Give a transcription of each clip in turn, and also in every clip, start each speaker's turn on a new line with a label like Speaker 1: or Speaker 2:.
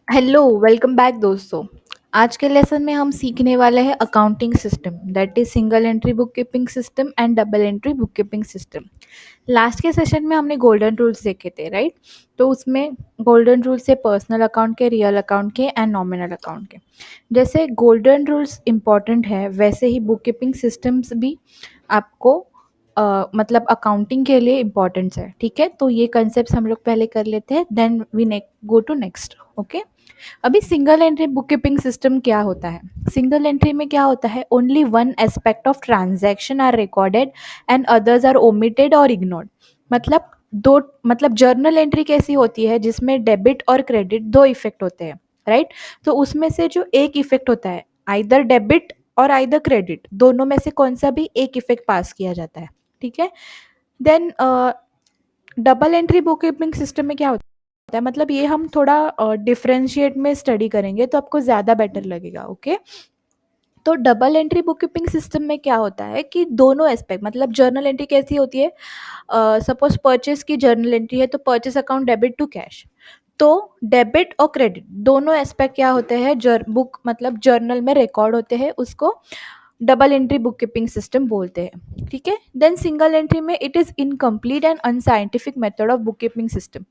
Speaker 1: Hello, welcome back दोस्तों। आज के लेसन में हम सीखने वाले हैं accounting system, that is single entry book keeping system and double entry book keeping system. Last के सेशन में हमने गोल्डन रूल्स देखे थे, राइट? तो उसमें गोल्डन रूल्स है पर्सनल अकाउंट के, रियल अकाउंट के एंड नॉमिनल अकाउंट के। जैसे गोल्डन रूल्स इंपॉर्टेंट है, वैसे ही बुक कीपिंग सिस्टम्स भी आपको मतलब अकाउंटिंग के लिए इम्पोर्टेंट्स है। ठीक है, तो ये कंसेप्ट हम लोग पहले कर लेते हैं, then we go to next. Okay, अभी single entry book keeping system क्या होता है? सिंगल एंट्री में क्या होता है? Only one aspect of transaction are recorded and others are omitted और इग्नोर्ड। मतलब दो, मतलब जर्नल एंट्री कैसी होती है जिसमें डेबिट और क्रेडिट दो इफेक्ट होते हैं, राइट? तो उसमें से जो एक इफेक्ट होता है, आइदर डेबिट और आइदर क्रेडिट, दोनों में से कौन सा भी एक इफेक्ट पास किया जाता है। ठीक है, then double entry book keeping system में क्या होता है, मतलब ये हम थोड़ा डिफरेंशिएट में स्टडी करेंगे तो आपको ज़्यादा बेटर लगेगा। ओके, तो double entry book keeping system में क्या होता है कि दोनों एस्पेक्ट, मतलब जर्नल एंट्री कैसी होती है, सपोज परचेस की जर्नल एंट्री है तो purchase account debit to cash. तो डेबिट और क्रेडिट दोनों एस्पेक्ट क्या होते हैं, बुक मतलब जर्नल में रिकॉर्ड होते हैं, उसको double entry book keeping system बोलते हैं। ठीक है, देन सिंगल एंट्री में it is incomplete and unscientific method of book keeping system.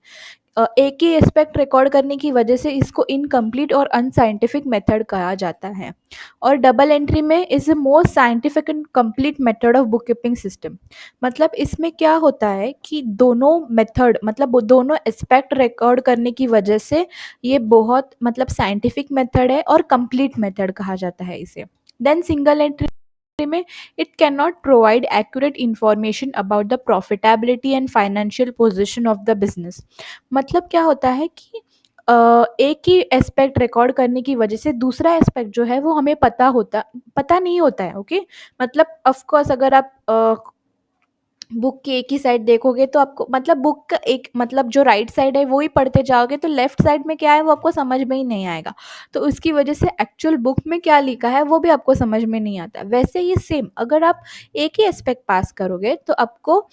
Speaker 1: एक ही एस्पेक्ट रिकॉर्ड करने की वजह से इसको इनकम्प्लीट और अनसाइंटिफिक मेथड कहा जाता है। और डबल एंट्री में is the most scientific and complete method of book keeping system. मतलब इसमें क्या होता है कि दोनों मेथड, मतलब वो दोनों एस्पेक्ट रिकॉर्ड करने की वजह से ये बहुत मतलब साइंटिफिक मेथड है और कंप्लीट मेथड कहा जाता है इसे। देन सिंगल एंट्री में it cannot provide accurate information about the profitability and financial position of the business। मतलब क्या होता है कि एक ही एस्पेक्ट रिकॉर्ड करने की वजह से दूसरा एस्पेक्ट जो है वो हमें पता नहीं होता है। ओके, मतलब ऑफ कोर्स अगर आप बुक की एक ही साइड देखोगे तो आपको, मतलब बुक का एक, मतलब जो राइट साइड है वो ही पढ़ते जाओगे तो लेफ्ट साइड में क्या है वो आपको समझ में ही नहीं आएगा। तो उसकी वजह से एक्चुअल बुक में क्या लिखा है वो भी आपको समझ में नहीं आता। वैसे ही सेम, अगर आप एक ही एस्पेक्ट पास करोगे तो आपको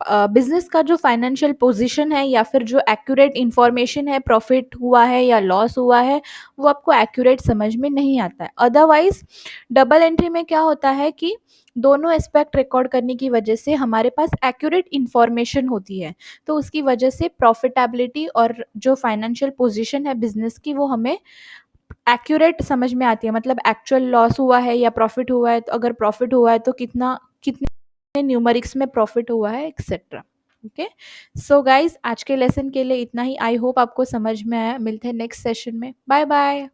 Speaker 1: बिजनेस का जो फाइनेंशियल पोजीशन है या फिर जो एक्यूरेट इंफॉर्मेशन है, प्रॉफिट हुआ है या लॉस हुआ है, वो आपको एक्यूरेट समझ में नहीं आता है। अदरवाइज डबल एंट्री में क्या होता है कि दोनों एस्पेक्ट रिकॉर्ड करने की वजह से हमारे पास एक्यूरेट इंफॉर्मेशन होती है, तो उसकी वजह से प्रॉफिटेबिलिटी और जो फाइनेंशियल पोजीशन है बिजनेस की वो हमें एक्यूरेट समझ में आती है। मतलब एक्चुअल लॉस हुआ है या प्रॉफिट हुआ है, तो अगर प्रॉफिट हुआ है तो कितना, कितने न्यूमरिक्स में प्रॉफिट हुआ है, एक्सेट्रा। ओके, सो गाइज आज के लेसन के लिए इतना ही। आई होप आपको समझ में आया। मिलते हैं नेक्स्ट सेशन में। Bye bye.